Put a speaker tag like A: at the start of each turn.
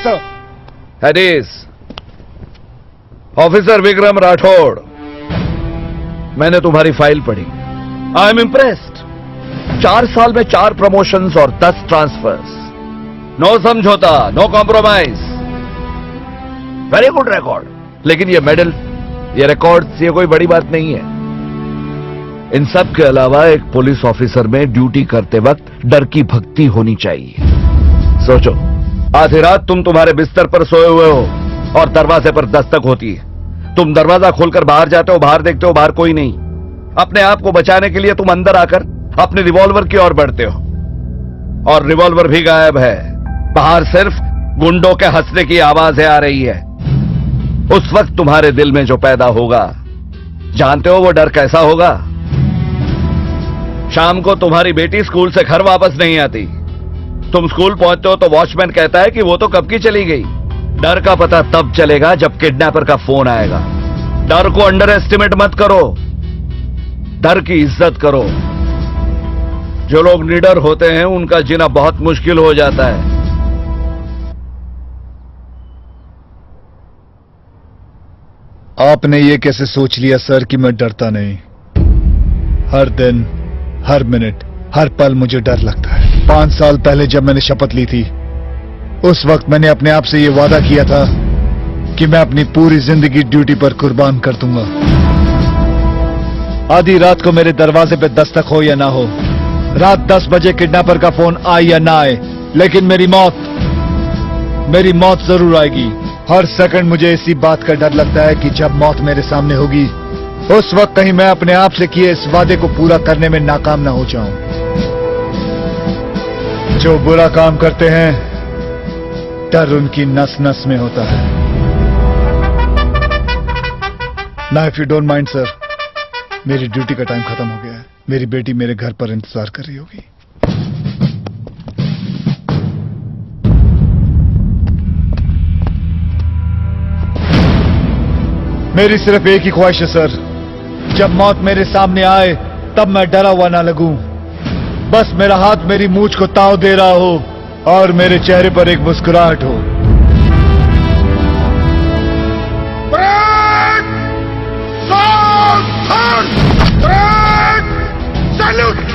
A: sir.
B: हदीस, officer Vikram Rathore, मैंने तुम्हारी फाइल पढ़ी। I am impressed. 4 साल में 4 प्रमोशंस और 10 ट्रांसफर्स। नो समझौता, no compromise. Very good record. लेकिन ये मेडल, ये रिकॉर्ड्स, ये कोई बड़ी बात नहीं है। इन सब के अलावा एक पुलिस ऑफिसर में ड्यूटी करते वक्त डर की भक्ति होनी चाहिए। सोचो, आधी रात तुम तुम्हारे बिस्तर पर सोए हुए हो और दरवाजे पर दस्तक होती है। तुम दरवाजा खोलकर बाहर जाते हो, बाहर देखते हो, बाहर कोई नहीं। अपने आप को बचाने के लिए तुम अंदर आकर अपने रिवॉल्वर की ओर बढ़ते हो और रिवॉल्वर भी गायब है। बाहर सिर्फ गुंडों के हंसने की आवाजें आ रही है। उस वक्त तुम्हारे दिल में जो पैदा होगा, जानते हो वो डर कैसा होगा? शाम को तुम्हारी बेटी स्कूल से घर वापस नहीं आती। तुम स्कूल पहुंचते हो तो वॉचमैन कहता है कि वो तो कब की चली गई। डर का पता तब चलेगा जब किडनैपर का फोन आएगा। डर को अंडर एस्टिमेट मत करो, डर की इज्जत करो। जो लोग निडर होते हैं उनका जीना बहुत मुश्किल हो जाता है।
A: आपने ये कैसे सोच लिया सर कि मैं डरता नहीं? हर दिन, हर मिनट, हर पल मुझे डर लगता है। 5 साल पहले जब मैंने शपथ ली थी, उस वक्त मैंने अपने आप से यह वादा किया था कि मैं अपनी पूरी जिंदगी ड्यूटी पर कुर्बान कर दूंगा। आधी रात को मेरे दरवाजे पे दस्तक हो या ना हो, रात 10 बजे किडनैपर का फोन आए या ना आए, लेकिन मेरी मौत जरूर आएगी। हर सेकंड मुझे इसी बात का डर लगता है कि जब मौत मेरे सामने होगी, उस वक्त कहीं मैं अपने आप से किए इस वादे को पूरा करने में नाकाम ना हो जाऊं। जो बुरा काम करते हैं, डर उनकी नस नस में होता है। ना, if you don't mind sir, मेरी ड्यूटी का टाइम खत्म हो गया है। मेरी बेटी मेरे घर पर इंतजार कर रही होगी। मेरी सिर्फ एक ही ख्वाहिश है सर, जब मौत मेरे सामने आए तब मैं डरा हुआ ना लगूं। बस मेरा हाथ मेरी मूंछ को ताव दे रहा हो और मेरे चेहरे पर एक मुस्कुराहट हो। सैल्यूट!